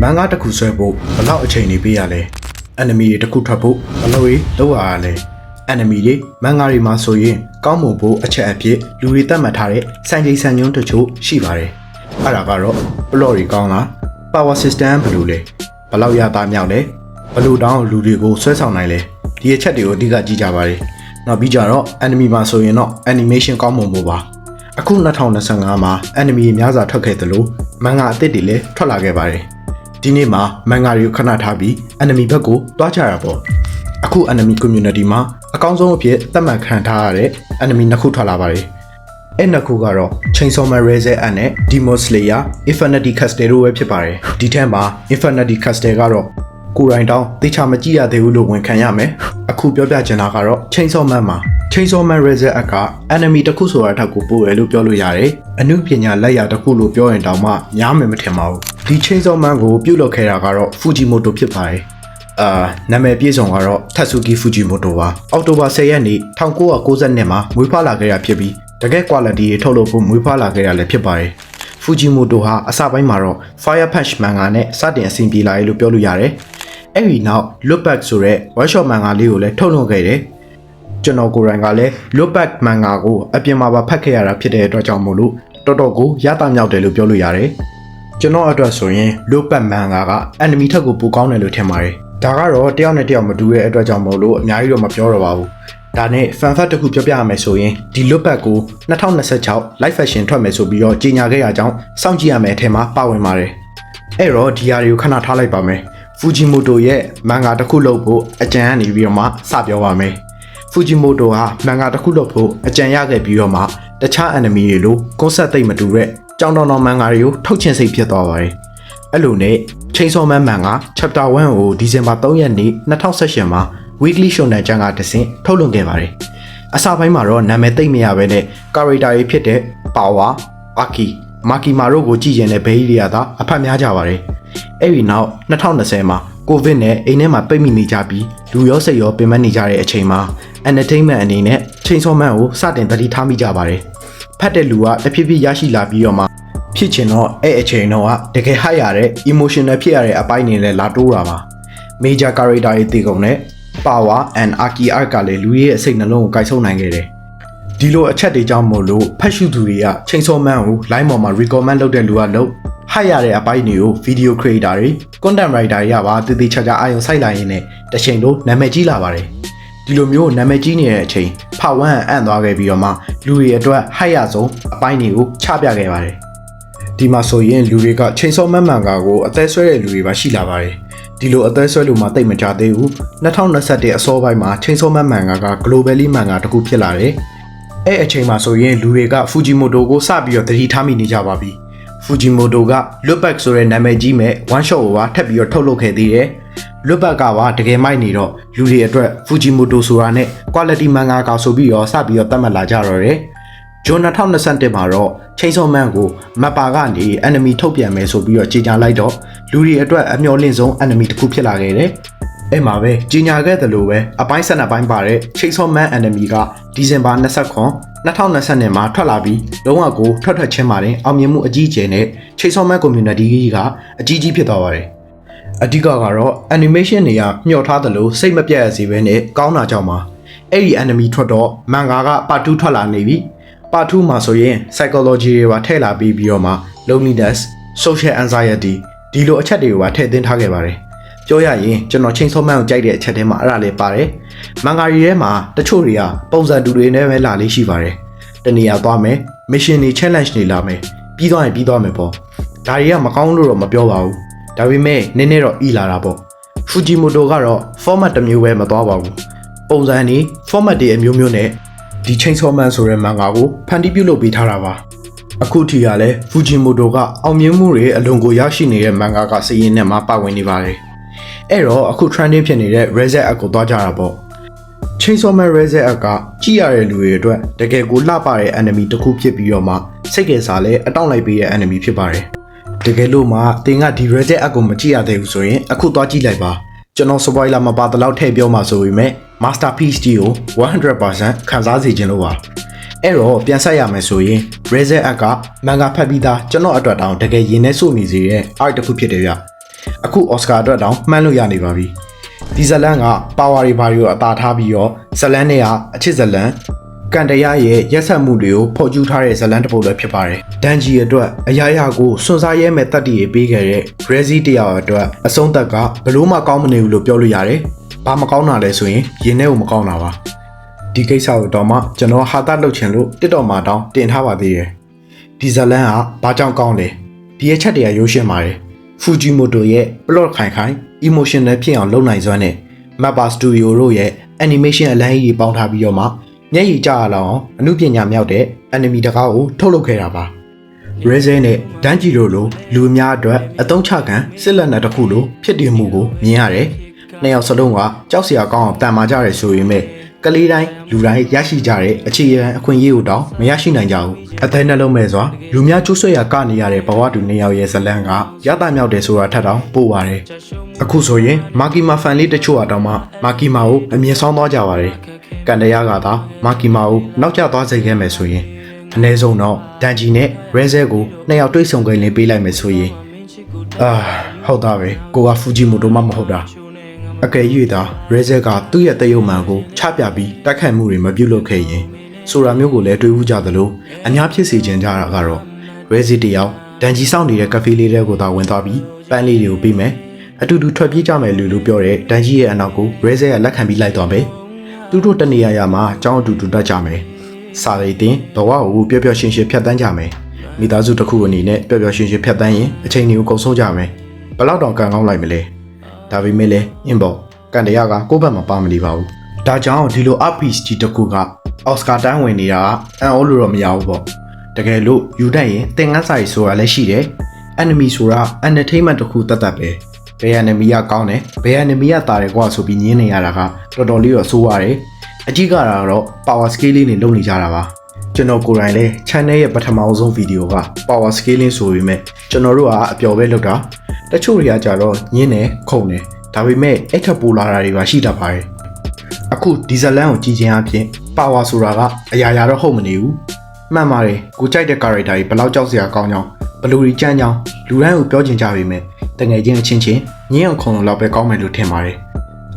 မန်ဂါတစ်ခုဆွဲဖို့ဘလောက်အချိန်နေပေးရလဲ enemy တွေတစ်ခုထွက်ဖို့ဘလို့ရေးလောက်ရလဲ enemy တွေမန်ဂါတွေမှာဆိုရင်ကောင်းမွန်ဖို့အချက်အဖြစ်လူတွေတတ်မှတ်ထားတဲ့စံချိန်စံညွှန်းတချို့ရှိပါတယ်အဲ့ဒါကတော့ plot တွေကောင်းလား power system ဘယ်လိုလဲဘလောက်ရသားမြောက်လဲဘလို့တောင်းလူတွေကိုဆွဲဆောင်နိုင်လဲဒီအချက်တွေကိုအဓိကကြည့်ကြပါတယ်နောက်ပြီးကြတော့ enemy မှာဆိုရင်တော့ animation ကောင်းမွန်ဖို့ပါအခု2025မှာ enemy များစွာထွက်ခဲ့သလိုမန်ဂါအသစ်တွေလည်းထွက်လာခဲ့ပါတယ်ဒီနေ့မှာမန်ဂါတွေကိုခဏထားပြီး enemy ဘက်ကိုတွားကြတာပေါ့အခု enemy community မှာအကောင်းဆုံးအဖြစ်သတ်မှတ်ခံထားရတဲ့ enemy နှစ်ခုထွက်လာပါတယ်အဲ့နှစ်ခုကတော့ Chainsaw Man Razor နဲ့ Demon Slayer Infinity Castle တို့ပဲဖြစ်ပါတယ်ဒီထဲမှာ Infinity Castle ကတော့ကိုရိုင်းတောင်းတေချာမကြည့်ရသေးဘူးလို့ဝန်ခံရမယ်အခုပြောပြချင်တာကတော့ Chainsaw Man မှာ Chainsaw Man Razor က enemy တစ်ခုဆိုတာထက်ကိုပို့ရလို့ပြောလို့ရတယ်အနုပညာလက်ရာတစ်ခုလို့ပြောရင်တောင်မှညားမယ်မထင်ပါဘူးဒီ Chainsaw Man ကိုပြုတ်လောက်ခဲ့တာကတော့ Fujimoto ဖြစ်ပါတယ်နာမည်ပြည့်စုံကတော့ Tatsuki Fujimoto ပါအောက်တိုဘာ10ရက်နေ့1992မှာမွေးဖွားလာခဲ့တာဖြစ်ပြီးတကယ် quality တွေထုတ်လုပ်ဖို့မွေးဖွားလာခဲ့တာလည်းဖြစ်ပါတယ် Fujimoto ဟာအစပိုင်းမှာတော့ Fire Punch manga နဲ့စတင်အဆင်ပြေလာရလို့ပြောလို့ရတယ်အဲ့ဒီနောက် Look Back ဆိုတဲ့ workshop manga လေးကိုလည်းထုတ်လုပ်ခဲ့တယ်ကျွန်တော်ကိုယ်တိုင်ကလည်း Look Back manga ကိုအပြင်မှာပါဖတ်ခဲ့ရတာဖြစ်တဲ့အတွက်ကြောင့်မို့လို့တော်တော်ကိုရတာမြောက်တယ်လို့ပြောလို့ရတယ်ကျွန်တော်အတွက်ဆိုရင် Look Back manga က enemy ထက်ကိုပိုကောင်းတယ်လို့ထင်ပါတယ်ဒါကတော့တယောက်နဲ့တယောက်မတူတဲ့အတွက်ကြောင့်မို့လို့အများကြီးတော့မပြောတော့ပါဘူးဒါနဲ့ fan fact တစ်ခုပြောပြရမယ်ဆိုရင်ဒီ Look Back ကို2026 live fashion ထွက်မယ်ဆိုပြီးတော့ကြေညာခဲ့ရကြောင်းစောင့်ကြည့်ရမယ်အထင်မှာပါဝင်ပါတယ်အဲ့တော့ဒီဟာတွေကိုခဏထားလိုက်ပါမယ် Fujimoto ရဲ့ manga တစ်ခုလုပ်ဖို့အကြံကနေပြီးတော့မှစပြောပါမယ်Fujimoto ဟာ manga တစ်ခုလုပ်ဖို့အကြံရခဲ့ပြီးတော့မှတခြား enemy တွေလို concept သိမ့်မတူတဲ့ကြောင်တောင်တောင် manga တွေကိုထုတ်ချင်စိတ်ဖြစ်သွားပါတယ်အဲ့လိုနဲ့ Chainsaw Man manga chapter 1ကိုဒီဇင်ဘာ3ရက်နေ့2018မှာ Weekly Shonen Jump ကတဆင့်ထုတ်လွှင့်ခဲ့ပါတယ်အစပိုင်းမှာတော့နာမည်သိမ့်မရဘဲနဲ့ character တွေဖြစ်တဲ့ Power, Aki, Makima တို့ကိုကြည့်ရင်လည်းဘေးကြီးတွေကသာအဖတ်များကြပါတယ်အဲ့ဒီနောက်2020မှာကိုဗစ်နဲ့အိမ်ထဲမှာပိတ်မိနေကြပြီးလူရောစိတ်ရောပင်ပန်းနေကြတဲ့အချိန်မှာ entertainment အနေနဲ့ Chainsaw Man ကိုစတင်သတိထားမိကြပါတယ်ဖတ်တဲ့လူကတဖြည်းဖြည်းရရှိလာပြီးတော့မှဖြစ်ချင်တော့အဲ့အချိန်တော့တကယ်ဟိုက်ရတဲ့ emotional ဖြစ်ရတဲ့အပိုင်းတွေလည်းလာတိုးတာပါ major character တွေတည်ကုန်တဲ့ Power and Aki arc ကလည်းလူရဲ့အစိတ်နှလုံးကိုကိုက်ဆုံနိုင်ခဲ့တယ်ဒီလိုအချက်တွေကြောင့်မို့လို့ဖတ်ရှုသူတွေက Chainsaw Man ကို line ပေါ်မှာ recommend လုပ်တဲ့လူကလို့ဟိုက်ရတဲ့အပိုင်းတွေကို video creator တွေ content writer တွေကပါတည်တည်ချာချာအာရုံစိုက်လာရင်းနဲ့တစ်ချိန်လုံးနာမည်ကြီးလာပါတယ်ဒီလိုမျိုးနာမည်ကြီးနေတဲ့အချိန်ဖတ်ဝမ်းအံ့သွားခဲ့ပြီးတော့မှလူတွေအတွက်ဟိုက်ရဆုံးအပိုင်းတွေကိုချပြခဲ့ပါတယ်ဒီမှာဆိုရင်လူတွေက Chainsaw Man manga ကိုအသက်ဆွဲတဲ့လူတွေပါရှိလာပါတယ်ဒီလိုအသက်ဆွဲလို့မှတိတ်မကြသေးဘူး2021အစောပိုင်းမှာ Chainsaw Man manga က globally manga တစ်ခုဖြစ်လာတယ်အဲ့အချိန်မှာဆိုရင်လူတွေက Fujimoto ကိုစပြီးတော့သတိထားမိနေကြပါပြီFujimoto က Look Back ဆိုတဲ့နာမည်ကြီးမဲ့ one shot ကိုပါထပ်ပြီးတော့ထုတ်လုပ်ခဲ့သေးတယ်။ Look Back ကပါတကယ်မိုက်နေတော့လူတွေအတွက် Fujimoto ဆိုတာနဲ့ quality manga ကဆိုပြီးတော့စပြီးတော့သတ်မှတ်လာကြတော့တယ်။ June 2021မှာတော့ Chainsaw Man ကို Mappa ကနေ enemy ထုတ်ပြန်မယ်ဆိုပြီးတော့ကြေညာလိုက်တော့လူတွေအတွက်အမျှော်လင့်ဆုံး enemy တစ်ခုဖြစ်လာခဲ့တယ်။အဲ့မှာပဲကြေညာခဲ့သလိုပဲအပိုင်း12ပိုင်းပါတဲ့ Chainsaw Man enemy ကဒီဇင်ဘာ2020မှာထွက်လာပြီးလုံးဝကိုထွက်ချင်းပါတယ်အောင်မြင်မှုအကြီးအကျယ်နဲ့ Chainsaw Man community ကအကြီးကြီးဖြစ်သွားပါတယ်အဓိကကတော့ animation တွေကမျှော်ထားသလိုစိတ်မပြတ်ရစေပဲနဲ့ကောင်းတာကြောင့်ပါအဲ့ဒီ enemy ထွက်တော့ manga က part 2 ထွက်လာနေပြီ part 2 မှာဆိုရင် psychology တွေပါထည့်လာပြီးတော့မှ loneliness social anxiety ဒီလိုအချက်တွေကိုပါထည့်သွင်းထားခဲ့ပါတယ်ပြောရရင်ကျွန်တော် Chainsaw Man ကိုကြိုက်တဲ့အချက်ထဲမှာအဲ့ဒါလေးပါတယ်မန်ဂါရီထဲမှာတချို့တွေကပုံစံတူတွေနဲ့ပဲလာလေးရှိပါတယ်တနေရာသွားမယ် mission တွေ challenge တွေလာမယ်ပြီးသွားရင်ပြီးသွားမယ်ပေါ့ဒါတွေကမကောင်းလို့တော့မပြောပါဘူးဒါပေမဲ့နည်းနည်းတော့ဤလာတာပေါ့ Fujimoto ကတော့ format တစ်မျိုးပဲမသွားပါဘူးပုံစံတွေ format တွေအမျိုးမျိုးနဲ့ဒီ Chainsaw Man ဆိုတဲ့မန်ဂါကိုဖန်တီးပြုလုပ်ပေးထားတာပါအခုထိကလည်း Fujimoto ကအောင်မြင်မှုတွေအလွန်ကိုရရှိနေတဲ့မန်ဂါကစည်ရင်းနဲ့မှာပါဝင်နေပါတယ်အဲ့တော့အခု trending ဖြစ်နေတဲ့ Razor Arc ကိုသွားကြတာပေါ့ Chainsaw Man Razor Arc ကကြည့်ရတဲ့လူတွေအတွက်တကယ်ကိုလှပတဲ့ enemy တစ်ခုဖြစ်ပြီးတော့မှစိတ်ကယ်စားလဲအတောင့်လိုက်ပေးတဲ့ enemy ဖြစ်ပါတယ်တကယ်လို့မှသင်ကဒီ Razor Arc ကိုမကြည့်ရသေးဘူးဆိုရင်အခုသွားကြည့်လိုက်ပါကျွန်တော် spoiler မပါတလောက်ထည့်ပြောမှာဆိုပေမဲ့ masterpiece ကြီးကို 100% ခံစားစေချင်လို့ပါအဲ့တော့ပြန်ဆက်ရမယ်ဆိုရင် Razor Arc က manga ဖတ်ပြီးသားကျွန်တော်အတွက်တောင်တကယ်ရင်ထဲစို့နေစေတဲ့ art တစ်ခုဖြစ်တယ်ဗျ အခုအော်စကာအတွက်တောင်မှန်းလို့ရနေပါပြီဒီဇလန်ကပါဝါတွေဘာတွေကိုအသာထားပြီးတော့ဇလန်နဲ့ကအချစ်ဇလန်ကန်တရားရဲ့ရက်ဆက်မှုတွေကိုဖော်ကျူးထားတဲ့ဇလန်တစ်ပုဒ်လည်းဖြစ်ပါတယ်ဒန်ဂျီအတွက်အရာရာကိုစွန့်စားရဲမဲ့တတ်တည်ပေးခဲ့တဲ့ Rezi တယောက်အတွက်အဆုံးသက်ကဘလို့မှကောင်းမနေဘူးလို့ပြောလို့ရတယ်ဘာမကောင်းတာလဲဆိုရင်ရင်ထဲကိုမကောင်းတာပါဒီကိစ္စကိုတော့မှကျွန်တော်ဟာတာလုပ်ချင်လို့တစ်တော်မှာတောင်းတင်ထားပါသေးတယ်ဒီဇလန်ကဘာကြောင့်ကောင်းလဲဒီအချက်တည်းရိုးရှင်းပါတယ်ဖူဂျီမိုတိုရဲ့ plot ခိုင်ခိုင် emotional ဖြစ်အောင်လုပ်နိုင်စွမ်းနဲ့ Mappa Studio တို့ရဲ့ animation အလန်းကြီးပေါင်းထားပြီးတော့မှမျက်ရည်ကျရအောင်အမှုပညာမြောက်တဲ့ anime တကားကိုထုတ်လုပ်ခဲ့တာပါ Reze နဲ့ Danji တို့လိုလူအများအတွက်အသုံးချခံစစ်လက်နက်တစ်ခုလိုဖြစ်တည်မှုကိုမြင်ရတယ်နှစ်ယောက်စလုံးကကြောက်စရာကောင်းအောင်တန်မာကြတယ်ဆိုရင်ပဲကလေးတိုင်းလူတိုင်းရရှိကြတဲ့အခြေခံအခွင့်အရေးကိုတောင်မရရှိနိုင်ကြဘူးအသေးနှလုံးမဲ့စွာလူများကျိုးဆွဲရကနေရတဲ့ဘဝတူနှစ်ယောက်ရဲ့ဇလန်းကရတာမြောက်တယ်ဆိုတာထက်တောင်ပိုပါတယ်အခုဆိုရင်မာကီမာဖန်လေးတချို့အတောင်မှမာကီမာကိုအမြင်ဆောင်သွားကြပါတယ်ကန်တရားကသာမာကီမာကိုနောက်ကျသွားစေခဲ့မယ်ဆိုရင်အနည်းဆုံးတော့ဒန်ဂျီနဲ့ရဲဇဲကိုနှစ်ယောက်တွေ့ဆုံကြရင်ပေးလိုက်မယ်ဆိုရင်ဟုတ်တာပဲကိုကဖူဂျီမိုတိုမှမဟုတ်တာအကယ်၍သာရဲဇဲကသူ့ရဲ့တရုတ်မှန်ကိုချပြပြီးတိုက်ခိုက်မှုတွေမပြုလုပ်ခဲ့ရင်ဆိုတာမျိုးကိုလည်းတွေးဦးကြသလိုအများဖြစ်စေချင်ကြတာကတော့ရဲဇီတယောက်ဒန်ဂျီစောင့်နေတဲ့ကဖေးလေးတွေကိုသာဝင်သွားပြီးပန်းလေးတွေကိုပေးမယ်အတူတူထွက်ပြေးကြမယ်လို့ပြောတဲ့ဒန်ဂျီရဲ့အနောက်ကိုရဲဇဲကလက်ခံပြီးလိုက်သွားမယ်သူတို့တနေရာမှာအကြောင်းအတူတူတက်ကြမယ်စာရိတ်တင်ဘဝကိုပျော်ပျော်ရွှင်ရွှင်ဖြတ်တန်းကြမယ်မိသားစုတစ်ခုအနေနဲ့ပျော်ပျော်ရွှင်ရွှင်ဖြတ်တန်းရင်အချိန်တွေကိုကုန်ဆုံးကြမယ်ဘလောက်တောင်ကန်ကောင်းလိုက်မလဲဒါပေမဲ့လည်းအင်းပေါ့ကန်တရားကကိုယ့်ဘက်မှာပါမနေပါဘူးဒါကြောင့်ဒီလို RPG တစ်ခုကအော်စကာတိုင်းဝင်နေတာကအံ့ဩလို့တော့မရဘူးပေါ့တကယ်လို့ယူတတ်ရင်သင်ခန်းစာရေးဆိုတာလည်းရှိတယ် enemy ဆိုတာ entertainment တစ်ခုတတ်တတ်ပဲဘယ် enemy ကကောင်းတယ်ဘယ် enemy ကတာတယ်ကွာဆိုပြီးညင်းနေရတာကတော်တော်လေးတော့ဆိုးရတယ်အကြီးကတော့ power scaling နဲ့လုပ်နေကြတာပါကျွန်တော်ကိုယ်တိုင်လည်း channel ရဲ့ပထမဆုံးဗီဒီယိုက power scaling ဆိုပေမဲ့ကျွန်တော်တို့ကအပျော်ပဲလုပ်တာတချို့တွေကကြတော့ညင်းတယ်ခုန်တယ်ဒါပေမဲ့အဲ့ထက်ပိုလာတာတွေပါရှိတတ်ပါတယ်အခုဒီဇလန်ကိုကြည့်ခြင်းအပြင် power ဆိုတာကအရာရာတော့ဟုတ်မနေဘူးမှန်ပါတယ်ကိုကြိုက်တဲ့ character တွေဘယ်လောက်ကြောက်စရာကောင်းကြောင်းဘလူတွေကြမ်းကြောင်းလူတိုင်းကိုပြောချင်ကြပေမဲ့တကယ်ချင်းအချင်းချင်းညင်းအောင်ခုံလောက်ပဲကောင်းမယ်လို့ထင်ပါတယ်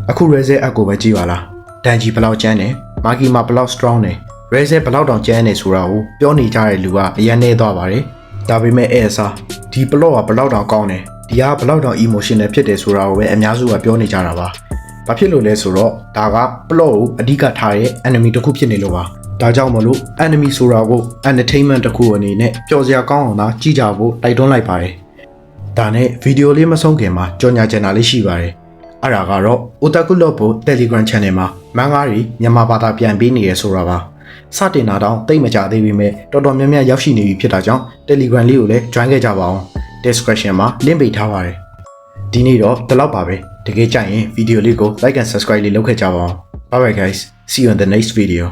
အခု Reze အကိုပဲကြည့်ပါလားဒန်ဂျီဘယ်လောက်ကျန်းတယ်မာကီမာဘယ်လောက် strong တယ် Reze ဘယ်လောက်တောင်ကျန်းတယ်ဆိုတာကိုပြောနေကြတဲ့လူကအရင်နေသွားပါတယ်ဒါပေမဲ့အဲ့အစားဒီ plot ကဘယ်လောက်တောင်ကောင်းတယ်ဒီကဘယ်လောက်တောင် emotional ဖြစ်တယ်ဆိုတာကိုပဲအများစုကပြောနေကြတာပါဘာဖြစ်လို့လဲဆိုတော့ဒါက plot ကိုအဓိကထားတဲ့ enemy တစ်ခုဖြစ်နေလို့ပါဒါကြောင့်မလို့ enemy ဆိုတာကို entertainment တစ်ခုအနေနဲ့ပျော်စရာကောင်းအောင်သာကြည့်ကြဖို့တိုက်တွန်းလိုက်ပါတယ်ဒါနဲ့ဗီဒီယိုလေးမဆုံးခင်မှာကြော်ညာချင်တာလေးရှိပါတယ်အဲ့ဒါကတော့ Otaku Love Telegram Channel မှာမန်ဂါတွေမြန်မာဘာသာပြန်ပေးနေရဆိုတာပါစတင်တာတော့တိတ်မကြသေးပေမဲ့တော်တော်များများရောက်ရှိနေပြီဖြစ်တာကြောင့် Telegram လေးကိုလည်း join ခဲ့ကြပါအောင် description မှာ link ပေးထားပါတယ်ဒီနေ့တော့ဒီလောက်ပါပဲတကယ်ကြိုက်ရင်ဗီဒီယိုလေးကို like and subscribe လေးလုပ်ခဲ့ကြပါအောင် bye bye guys see you in the next video